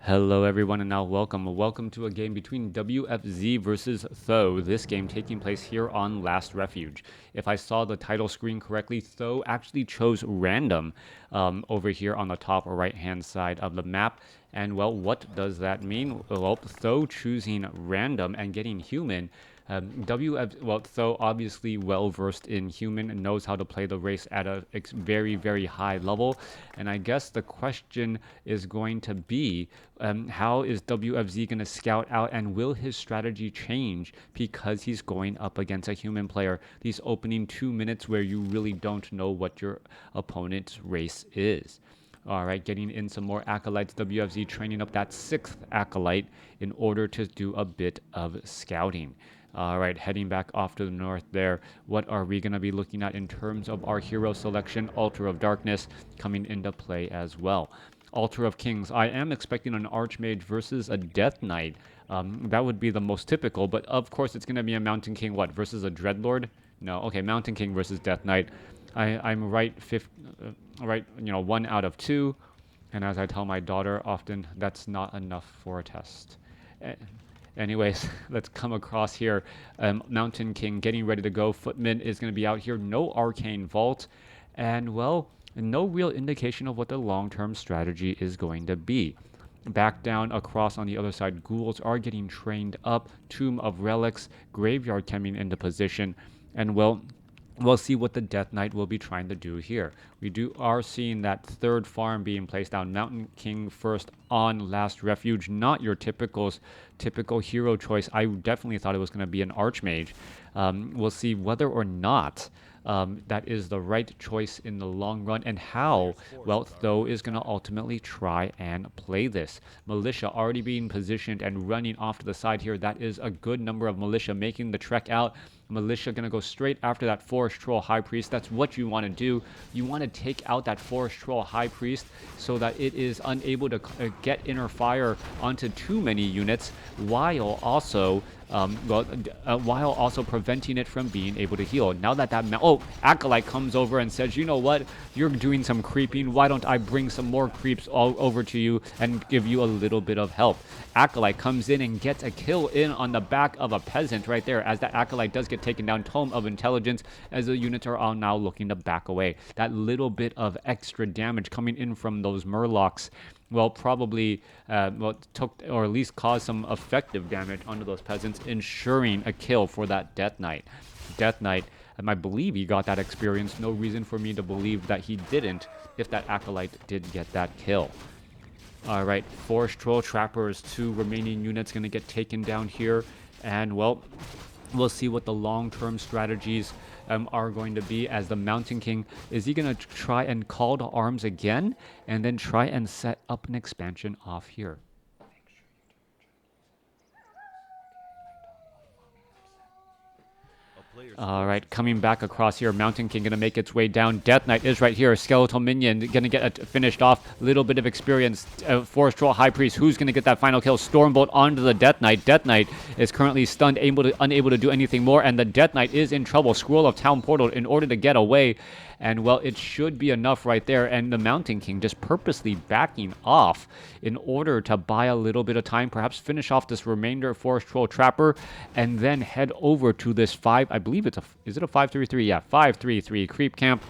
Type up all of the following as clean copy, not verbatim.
Hello everyone and now welcome to a game between WFZ versus Tho. This game taking place here on Last Refuge. If I saw the title screen correctly, Tho actually chose random over here on the top right hand side of the map. And well, what does that mean? Well, Tho choosing random and getting human. Tho obviously well versed in human and knows how to play the race at a very high level. And I guess the question is going to be, how is WFZ going to scout out, and will his strategy change because he's going up against a human player? These opening 2 minutes where you really don't know what your opponent's race is. All right, getting in some more acolytes. WFZ training up that 6th acolyte in order to do a bit of scouting. All right, heading back off to the north there. What are we going to be looking at in terms of our hero selection? Altar of Darkness coming into play as well. Altar of Kings. I am expecting an Archmage versus a Death Knight. That would be the most typical, but of course it's going to be a Mountain King, versus a Dreadlord? No, okay, Mountain King versus Death Knight. I'm right, right, 1 out of 2. And as I tell my daughter often, that's not enough for a test. Anyways, let's come across here. Mountain King getting ready to go. Footman is going to be out here. No Arcane Vault. And, well, no real indication of what the long-term strategy is going to be. Back down across on the other side, ghouls are getting trained up. Tomb of Relics, Graveyard coming into position. And, well, we'll see what the Death Knight will be trying to do here. We are seeing that 3rd farm being placed down. Mountain King first on Last Refuge. Not your typical hero choice. I definitely thought it was going to be an Archmage. We'll see whether or not that is the right choice in the long run, and how well Tho is going to ultimately try and play this. Militia already being positioned and running off to the side here. That is a good number of militia making the trek out. Militia going to go straight after that Forest Troll High Priest. That's what you want to do. You want to take out that Forest Troll High Priest so that it is unable to get inner fire onto too many units, while also preventing it from being able to heal. Now that Acolyte comes over and says, you know what, you're doing some creeping, why don't I bring some more creeps all over to you and give you a little bit of help. Acolyte comes in and gets a kill in on the back of a peasant right there, as that Acolyte does get taken down. Tome of Intelligence, as the units are all now looking to back away. That little bit of extra damage coming in from those Murlocs, well, probably took, or at least caused, some effective damage onto those peasants, ensuring a kill for that Death Knight. Death Knight, I believe he got that experience. No reason for me to believe that he didn't, if that Acolyte did get that kill. Alright, Forest Troll Trappers, 2 remaining units going to get taken down here. And, well, we'll see what the long-term strategies are going to be, as the Mountain King, is he going to try and call to arms again and then try and set up an expansion off here? Alright, coming back across here, Mountain King going to make its way down. Death Knight is right here. Skeletal Minion going to get finished off. Little bit of experience. Forest Troll High Priest, who's going to get that final kill? Stormbolt onto the Death Knight. Death Knight is currently stunned, unable to do anything more, and the Death Knight is in trouble. Scroll of Town Portal in order to get away. And, well, it should be enough right there. And the Mountain King just purposely backing off in order to buy a little bit of time, perhaps finish off this remainder of Forest Troll Trapper, and then head over to this I believe is it a 533? Yeah, 533 creep camp,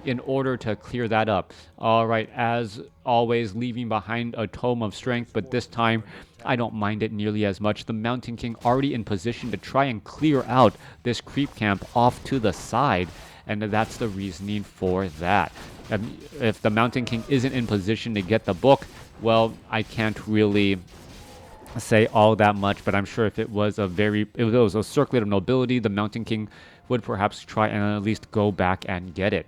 in order to clear that up. All right, as always, leaving behind a Tome of Strength, but this time I don't mind it nearly as much. The Mountain King already in position to try and clear out this creep camp off to the side. And that's the reasoning for that. If the Mountain King isn't in position to get the book, well, I can't really say all that much, but I'm sure if it was a circlet of nobility, the Mountain King would perhaps try and at least go back and get it.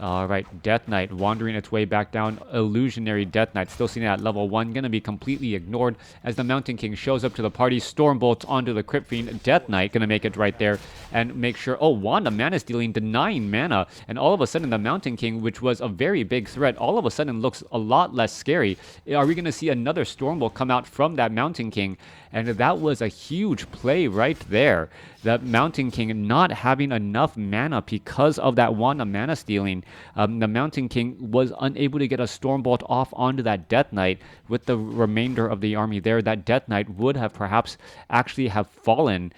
Alright, Death Knight wandering its way back down. Illusionary Death Knight still sitting at level 1, going to be completely ignored as the Mountain King shows up to the party. Stormbolts onto the Crypt Fiend. Death Knight going to make it right there and make sure, Wanda mana stealing, denying mana, and all of a sudden the Mountain King, which was a very big threat, all of a sudden looks a lot less scary. Are we going to see another Stormbolt come out from that Mountain King? And that was a huge play right there. That Mountain King not having enough mana because of that Wanda mana stealing. The Mountain King was unable to get a Stormbolt off onto that Death Knight with the remainder of the army there. That Death Knight would have perhaps actually have fallen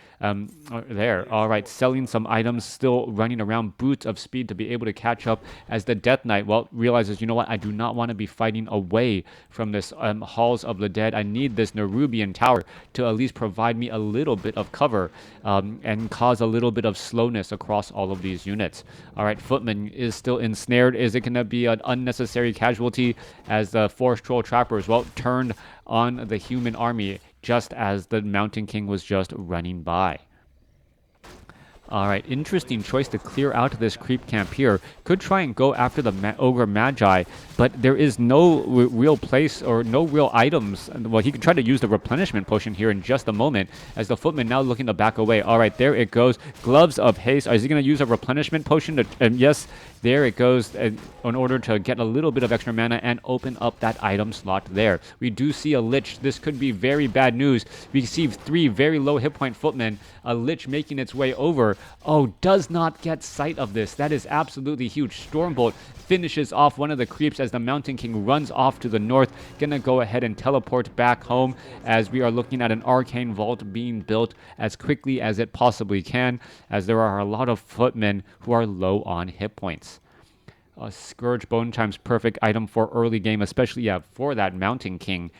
there. All right, selling some items, still running around, boots of speed to be able to catch up as the Death Knight, well, realizes, you know what, I do not want to be fighting away from this Halls of the Dead. I need this Nerubian Tower to at least provide me a little bit of cover and cause a little bit of slowness across all of these units. All right, Footman is still ensnared. Is it going to be an unnecessary casualty as the Forest Troll Trappers, well, turned on the human army just as the Mountain King was just running by? All right, interesting choice to clear out this creep camp here. Could try and go after the Ogre Magi, but there is no real place or no real items. Well, he could try to use the replenishment potion here in just a moment as the Footman now looking to back away. All right, there it goes. Gloves of Haste. Is he going to use a replenishment potion? Yes, there it goes in order to get a little bit of extra mana and open up that item slot there. We do see a Lich. This could be very bad news. We see 3 very low hit point Footmen. A Lich making its way over. Oh, does not get sight of this. That is absolutely huge. Stormbolt finishes off one of the creeps as the Mountain King runs off to the north. Gonna go ahead and teleport back home as we are looking at an arcane vault being built as quickly as it possibly can, as there are a lot of footmen who are low on hit points. Scourge Bone Chime's perfect item for early game, especially for that Mountain King.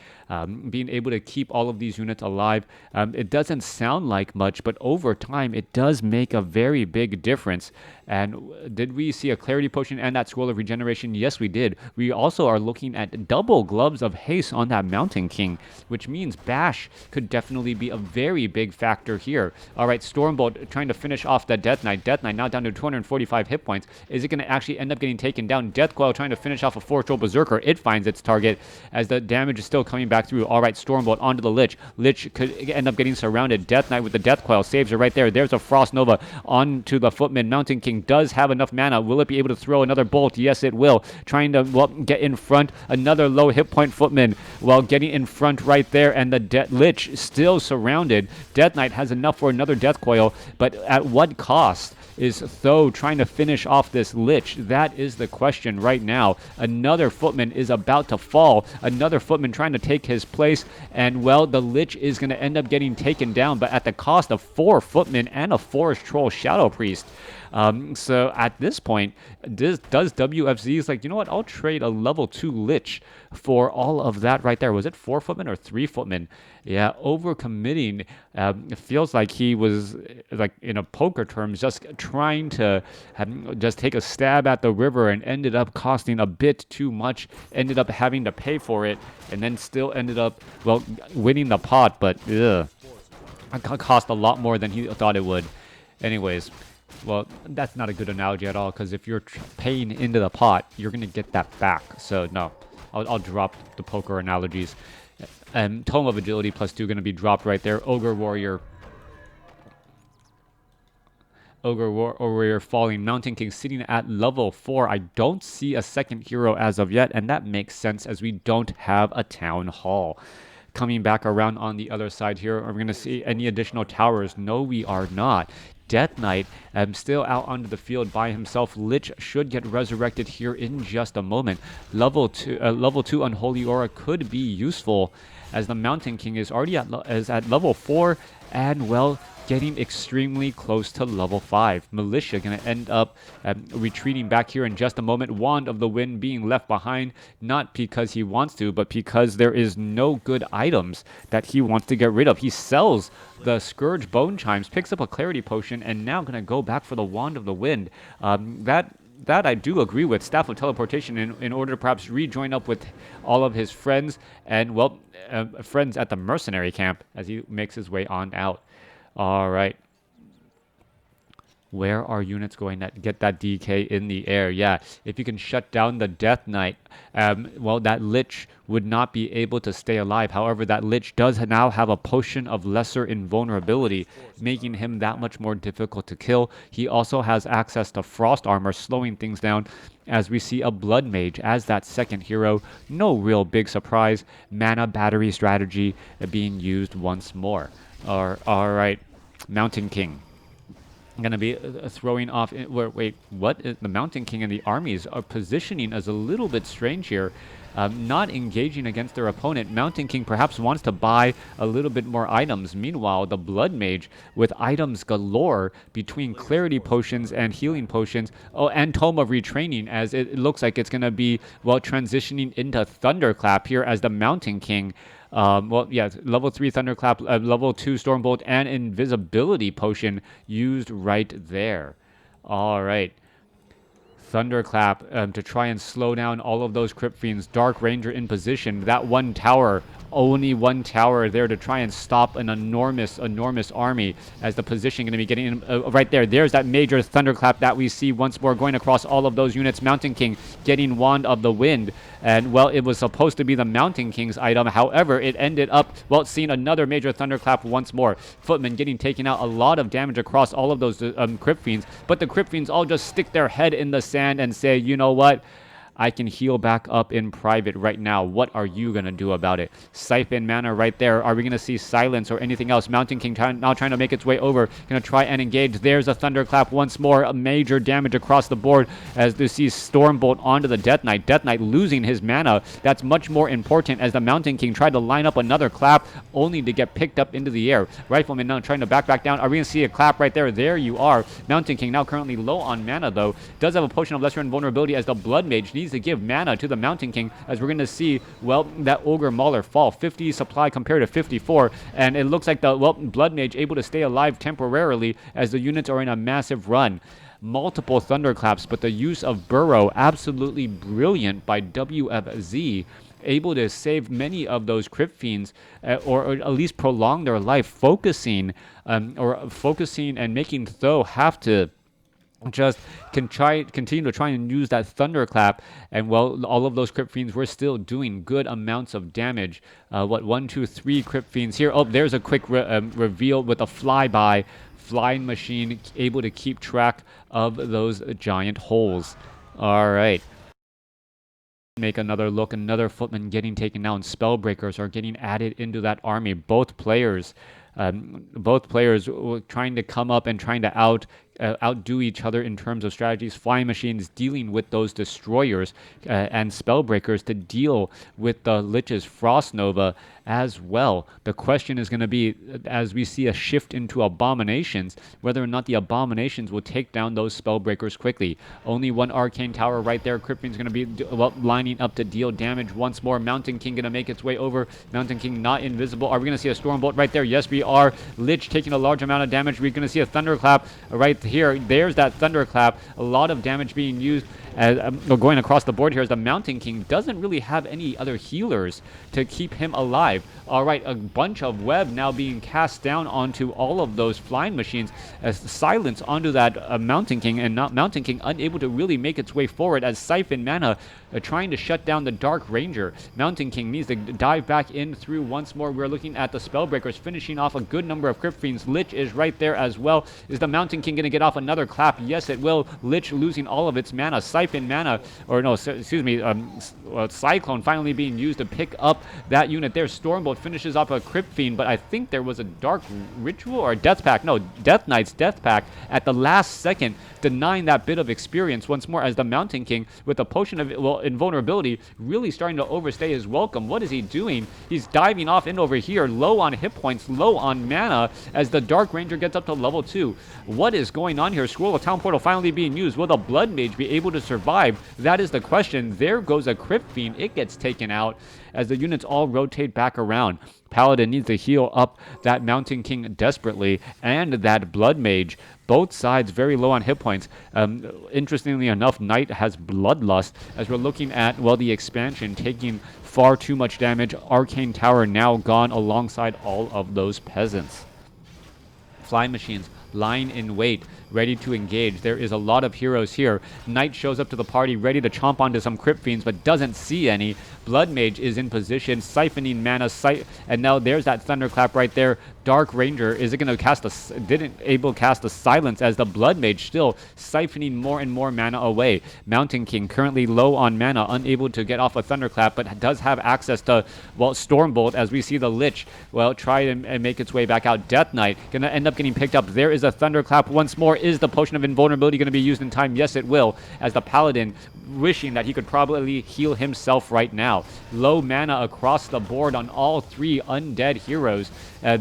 Being able to keep all of these units alive. It doesn't sound like much, but over time, it does make a very big difference. And did we see a Clarity Potion and that Scroll of Regeneration? Yes, we did. We also are looking at double Gloves of Haste on that Mountain King, which means Bash could definitely be a very big factor here. All right, Stormbolt trying to finish off that Death Knight. Death Knight now down to 245 hit points. Is it going to actually end up getting taken down? Death Coil trying to finish off a Forest Troll Berserker. It finds its target as the damage is still coming back through. All right, Stormbolt onto the Lich. Lich could end up getting surrounded. Death Knight with the Death Coil saves her right there. There's a Frost Nova onto the Footman. Mountain King does have enough mana. Will it be able to throw another bolt? Yes, it will. Trying to, well, get in front. Another low hit point Footman while getting in front right there, and the Lich still surrounded. Death Knight has enough for another Death Coil, but at what cost? Is Tho trying to finish off this Lich? That is the question right now. Another Footman is about to fall. Another Footman trying to take his place. And, well, the Lich is going to end up getting taken down, but at the cost of 4 Footmen and a Forest Troll Shadow Priest. So at this point, does WFZ is like, you know what? I'll trade a level 2 Lich for all of that right there. Was it 4 Footmen or 3 Footmen? Yeah, overcommitting. It feels like he was, like in a poker terms, just trying to just take a stab at the river and ended up costing a bit too much. Ended up having to pay for it, and then still ended up, well, winning the pot. But it cost a lot more than he thought it would. Anyways. Well, that's not a good analogy at all, because if you're paying into the pot, you're going to get that back. So, no, I'll drop the poker analogies. Tome of Agility +2 going to be dropped right there. Ogre Warrior falling. Mountain King sitting at level 4. I don't see a second hero as of yet, and that makes sense as we don't have a town hall. Coming back around on the other side here, are we going to see any additional towers? No, we are not. Death Knight still out onto the field by himself. Lich should get resurrected here in just a moment. Level 2 Unholy Aura could be useful as the Mountain King is already at level 4 and, well, getting extremely close to level 5. Militia going to end up retreating back here in just a moment. Wand of the Wind being left behind, not because he wants to, but because there is no good items that he wants to get rid of. He sells the Scourge Bone Chimes, picks up a Clarity Potion, and now going to go back for the Wand of the Wind. That I do agree with. Staff of Teleportation in order to perhaps rejoin up with all of his friends and, well, friends at the mercenary camp as he makes his way on out. All right. Where are units going to get that DK in the air? Yeah, if you can shut down the Death Knight, well, that Lich would not be able to stay alive. However, that Lich does now have a Potion of Lesser Invulnerability, making him that much more difficult to kill. He also has access to Frost Armor, slowing things down, as we see a Blood Mage as that second hero. No real big surprise. Mana Battery strategy being used once more. All right, Mountain King. going to be throwing off. Wait, what? The Mountain King and the armies are positioning as a little bit strange here. Not engaging against their opponent. Mountain King perhaps wants to buy a little bit more items. Meanwhile, the Blood Mage with items galore between Clarity Potions and Healing Potions. Oh, and Tome of Retraining, as it looks like it's going to be, well, transitioning into Thunderclap here as the Mountain King. Well, yeah, level 3 Thunderclap, level 2 Stormbolt, and Invisibility Potion used right there. All right. Thunderclap to try and slow down all of those Crypt Fiends. Dark Ranger in position. That one tower, only one tower there to try and stop an enormous army, as the position going to be getting right there. There's that major Thunderclap that we see once more going across all of those units. Mountain King getting Wand of the Wind. And, well, it was supposed to be the Mountain King's item. However, it ended up, well, seeing another major Thunderclap once more. Footmen getting taken out, a lot of damage across all of those Crypt Fiends. But the Crypt Fiends all just stick their head in the sand and say, you know what? I can heal back up in private right now. What are you going to do about it? Siphon mana right there. Are we going to see silence or anything else? Mountain King now trying to make its way over. Going to try and engage. There's a Thunderclap once more. A major damage across the board as you see Stormbolt onto the Death Knight. Death Knight losing his mana. That's much more important as the Mountain King tried to line up another clap only to get picked up into the air. Rifleman now trying to back down. Are we going to see a clap right there? There you are. Mountain King now currently low on mana though. Does have a potion of lesser invulnerability as the Blood Mage needs to give mana to the Mountain King, as we're going to see, well, that Ogre Mauler fall. 50 supply compared to 54, and it looks like the, well, Blood Mage able to stay alive temporarily as the units are in a massive run. Multiple Thunderclaps, but the use of Burrow, absolutely brilliant by WFZ, able to save many of those Crypt Fiends, or at least prolong their life, focusing and making Tho have to just continue to try and use that Thunderclap, and, well, all of those Crypt Fiends were still doing good amounts of damage. 1, 2, 3 Crypt Fiends here. Oh, there's a quick reveal with a flyby. Flying machine able to keep track of those giant holes. All right. Make another look. Another Footman getting taken down. Spellbreakers are getting added into that army. Both players trying to come up and trying to outdo each other in terms of strategies. Flying machines dealing with those destroyers and spellbreakers to deal with the Lich's Frost Nova as well. The question is going to be, as we see a shift into abominations, whether or not the abominations will take down those spellbreakers quickly. Only one arcane tower right there. Crypt Fiend's going to be lining up to deal damage once more. Mountain King going to make its way over. Mountain King not invisible. Are we going to see a Stormbolt right there? Yes, we are. Lich taking a large amount of damage. We're going to see a Thunderclap right here. There's that Thunderclap. A lot of damage being used. Going across the board here as the Mountain King doesn't really have any other healers to keep him alive. All right, a bunch of web now being cast down onto all of those flying machines as silence onto that Mountain King, and not Mountain King unable to really make its way forward as Siphon Mana trying to shut down the Dark Ranger. Mountain King needs to dive back in through once more. We're looking at the Spellbreakers finishing off a good number of Crypt Fiends. Lich is right there as well. Is the Mountain King going to get off another clap? Yes, it will. Lich losing all of its mana. Siphon Mana, or no, excuse me, Cyclone finally being used to pick up that unit there. Stormbolt finishes off a Crypt Fiend, but I think there was a Dark Ritual or Death Pact. No, Death Knight's Death Pact at the last second, denying that bit of experience once more as the Mountain King with a potion of, well, invulnerability really starting to overstay his welcome. What is he doing? He's diving off in over here, low on hit points, low on mana as the Dark Ranger gets up to level 2. What is going on here? Scroll of Town Portal finally being used. Will the Blood Mage be able to survive? That is the question. There goes a Crypt Fiend. It gets taken out as the units all rotate back around. Paladin needs to heal up that Mountain King desperately, and that Blood Mage. Both sides very low on hit points. Interestingly enough, Knight has Bloodlust as we're looking at, well, the expansion taking far too much damage. Arcane Tower now gone alongside all of those peasants. Flying machines lying in wait, ready to engage. There is a lot of heroes here. Knight shows up to the party, ready to chomp onto some Crypt Fiends, but doesn't see any. Blood Mage is in position, siphoning mana, and now there's that Thunderclap right there. Dark Ranger, is it going to cast a, didn't able to cast a Silence as the Blood Mage still siphoning more and more mana away. Mountain King currently low on mana, unable to get off a Thunderclap, but does have access to, well, Stormbolt as we see the Lich, well, try and make its way back out. Death Knight going to end up getting picked up. There is a Thunderclap once more. Is the Potion of Invulnerability going to be used in time? Yes, it will, as the Paladin wishing that he could probably heal himself right now. Low mana across the board on all three undead heroes.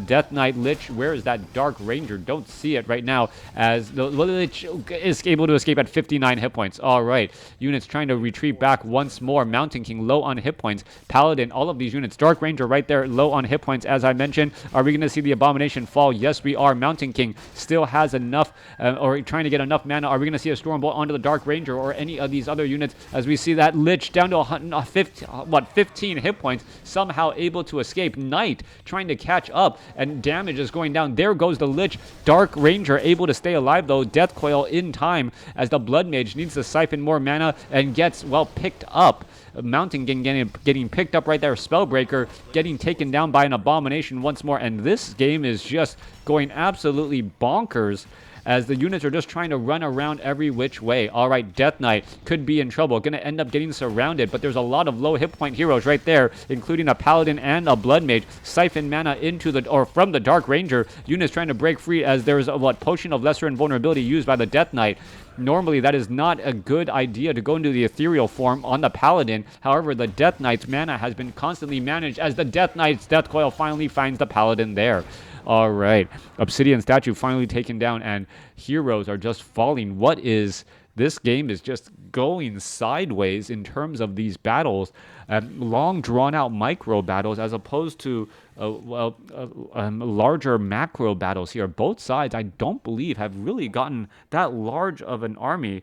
Death Knight, Lich, where is that Dark Ranger? Don't see it right now, as the Lich is able to escape at 59 hit points. All right, units trying to retreat back once more. Mountain King low on hit points. Paladin, all of these units. Dark Ranger right there, low on hit points, as I mentioned. Are we going to see the Abomination fall? Yes, we are. Mountain King still has enough, or trying to get enough mana. Are we going to see a Stormbolt onto the Dark Ranger or any of these other units, as we see that Lich down to 15 hit points, somehow able to escape. Knight trying to catch up, and damage is going down. There goes the Lich. Dark Ranger able to stay alive though. Death Coil in time, as the Blood Mage needs to siphon more mana and gets, well, picked up. Mountain King getting picked up right there. Spellbreaker getting taken down by an Abomination once more, and this game is just going absolutely bonkers, as the units are just trying to run around every which way. All right, Death Knight could be in trouble. Going to end up getting surrounded, but there's a lot of low hit point heroes right there, including a Paladin and a Blood Mage. Siphon mana into the, or from the Dark Ranger. Units trying to break free, as there's a, Potion of Lesser Invulnerability used by the Death Knight. Normally, that is not a good idea to go into the ethereal form on the Paladin. However, the Death Knight's mana has been constantly managed, as the Death Knight's Death Coil finally finds the Paladin there. All right, Obsidian Statue finally taken down, and heroes are just falling. What is... This game is just going sideways in terms of these battles, long drawn-out micro battles, as opposed to larger macro battles here. Both sides, I don't believe, have really gotten that large of an army.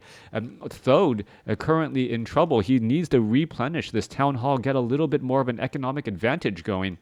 Thode currently in trouble. He needs to replenish this town hall, get a little bit more of an economic advantage going.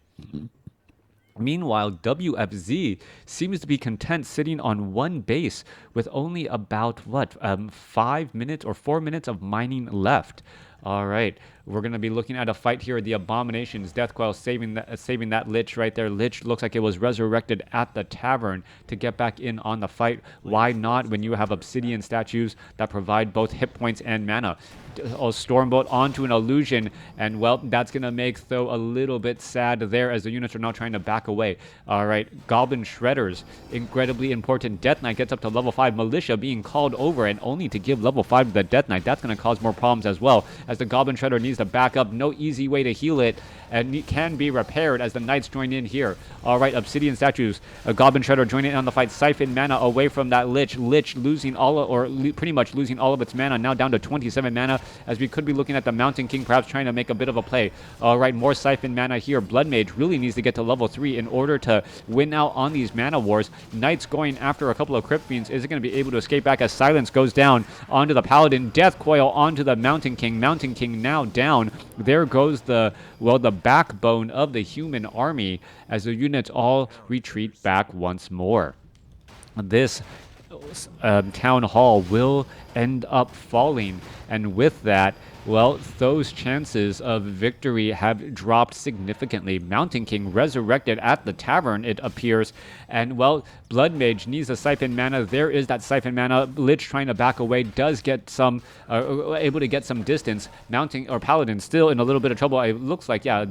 Meanwhile, WFZ seems to be content sitting on one base with only about, 5 minutes or 4 minutes of mining left. All right, we're going to be looking at a fight here. The Abominations, Death Coil saving that Lich right there. Lich looks like it was resurrected at the tavern to get back in on the fight. Why not when you have Obsidian Statues that provide both hit points and mana? A Stormbolt onto an Illusion, and, well, that's going to make Tho a little bit sad there, as the units are now trying to back away. All right, Goblin Shredders, incredibly important. Death Knight gets up to level 5. Militia being called over, and only to give level 5 to the Death Knight. That's going to cause more problems as well, as the Goblin Shredder needs to back up. No easy way to heal it, and it can be repaired as the Knights join in here. All right, Obsidian Statues, a Goblin Shredder joining in on the fight. Siphon mana away from that Lich. Lich losing pretty much losing all of its mana, now down to 27 mana, as we could be looking at the Mountain King perhaps trying to make a bit of a play. All right, more Siphon mana here. Blood Mage really needs to get to level 3 in order to win out on these mana wars. Knights going after a couple of Crypt Fiends. Is it going to be able to escape back, as Silence goes down onto the Paladin? Death Coil onto the Mountain King. Mountain King now down. There goes the backbone of the human army, as the units all retreat back once more. This town hall will end up falling, and with that, well, those chances of victory have dropped significantly. Mountain King resurrected at the tavern, it appears, and, well, Blood Mage needs a Siphon mana. There is that Siphon mana. Lich trying to back away, does get some, able to get some distance. Paladin still in a little bit of trouble. It looks like, yeah,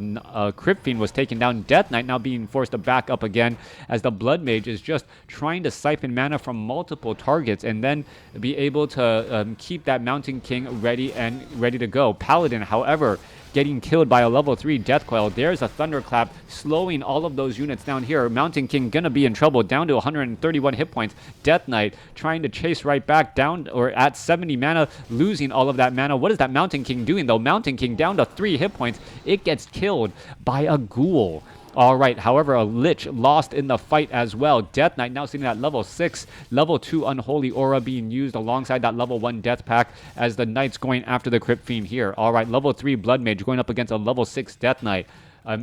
Crypt Fiend was taken down. Death Knight now being forced to back up again, as the Blood Mage is just trying to siphon mana from multiple targets and then be able to keep that Mountain King ready to go. Paladin, however, getting killed by a level 3 Death Coil. There's a Thunderclap slowing all of those units down here. Mountain King gonna be in trouble, down to 131 hit points. Death Knight trying to chase right back down, or at 70 mana, losing all of that mana. What is that Mountain King doing though? Mountain King down to 3 hit points. It gets killed by a ghoul. All right, however, a Lich lost in the fight as well. Death Knight now sitting at level 6, level 2 Unholy Aura being used alongside that level 1 Death Pack, as the Knights going after the Crypt Fiend here. All right, level 3 Blood Mage going up against a level 6 Death Knight.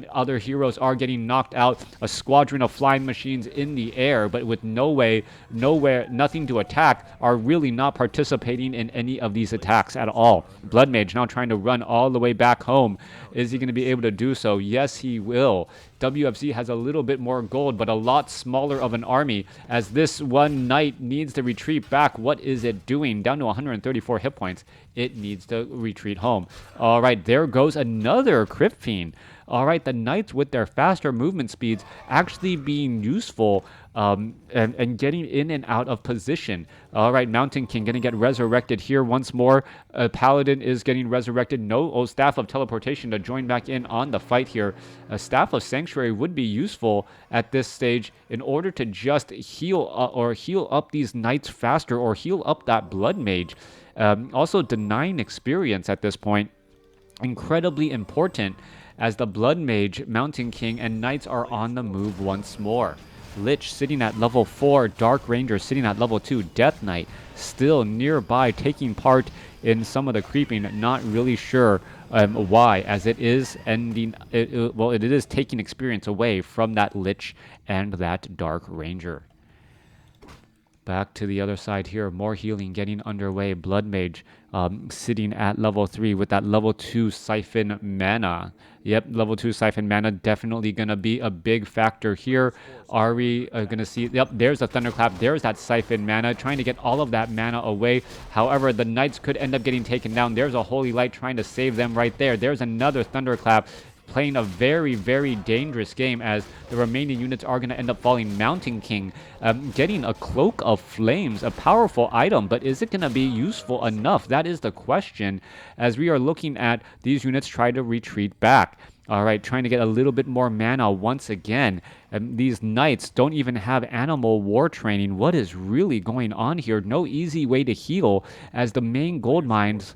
Other heroes are getting knocked out. A squadron of flying machines in the air, but with nothing to attack, are really not participating in any of these attacks at all. Blood Mage now trying to run all the way back home. Is he going to be able to do so? Yes, he will. WFZ has a little bit more gold, but a lot smaller of an army, as this one Knight needs to retreat back. What is it doing? Down to 134 hit points. It needs to retreat home. All right, there goes another Crypt Fiend. All right, the knights with their faster movement speeds actually being useful and getting in and out of position. All right, Mountain King going to get resurrected here once more. Paladin is getting resurrected. No Staff of Teleportation to join back in on the fight here. A Staff of Sanctuary would be useful at this stage in order to just heal up these knights faster or heal up that Blood Mage. Also denying experience at this point. Incredibly important as the Blood Mage, Mountain King, and Knights are on the move once more. Lich sitting at level 4, Dark Ranger sitting at level 2, Death Knight still nearby taking part in some of the creeping, not really sure why, as it is ending, it is taking experience away from that Lich and that Dark Ranger. Back to the other side here, more healing getting underway. Blood Mage sitting at level 3 with that level 2 Siphon mana. Yep, level 2 Siphon mana definitely going to be a big factor here. Are we going to see... Yep, there's a Thunderclap. There's that Siphon mana, trying to get all of that mana away. However, the Knights could end up getting taken down. There's a Holy Light trying to save them right there. There's another Thunderclap. Playing a very, very dangerous game as the remaining units are going to end up falling. Mountain King getting a Cloak of Flames, a powerful item, but is it going to be useful enough? That is the question as we are looking at these units try to retreat back. All right, trying to get a little bit more mana once again. These Knights don't even have animal war training. What is really going on here? No easy way to heal as the main gold mines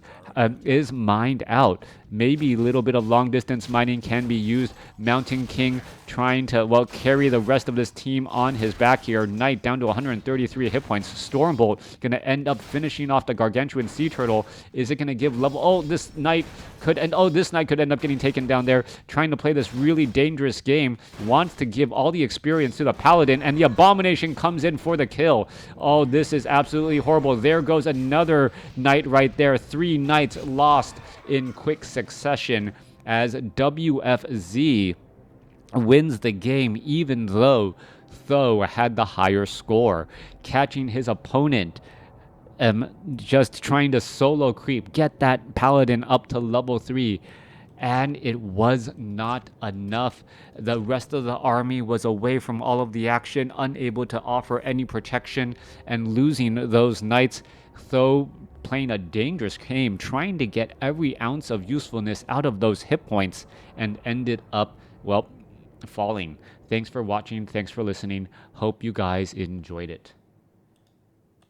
is mined out. Maybe a little bit of long distance mining can be used. Mountain King trying to, well, carry the rest of this team on his back here. Knight down to 133 hit points. Stormbolt going to end up finishing off the Gargantuan Sea Turtle. Is it going to give level... Oh, this Knight could end... Oh, this Knight could end up getting taken down there. Trying to play this really dangerous game. Wants to give all the experience to the Paladin, and the Abomination comes in for the kill. Oh, this is absolutely horrible. There goes another Knight right there. 3 Knights lost in quick succession as WFZ wins the game, even though Tho had the higher score, catching his opponent just trying to solo creep, get that Paladin up to level 3. And it was not enough. The rest of the army was away from all of the action, unable to offer any protection, and losing those Knights. Though playing a dangerous game, trying to get every ounce of usefulness out of those hit points, and ended up, well, falling. Thanks for watching. Thanks for listening. Hope you guys enjoyed it.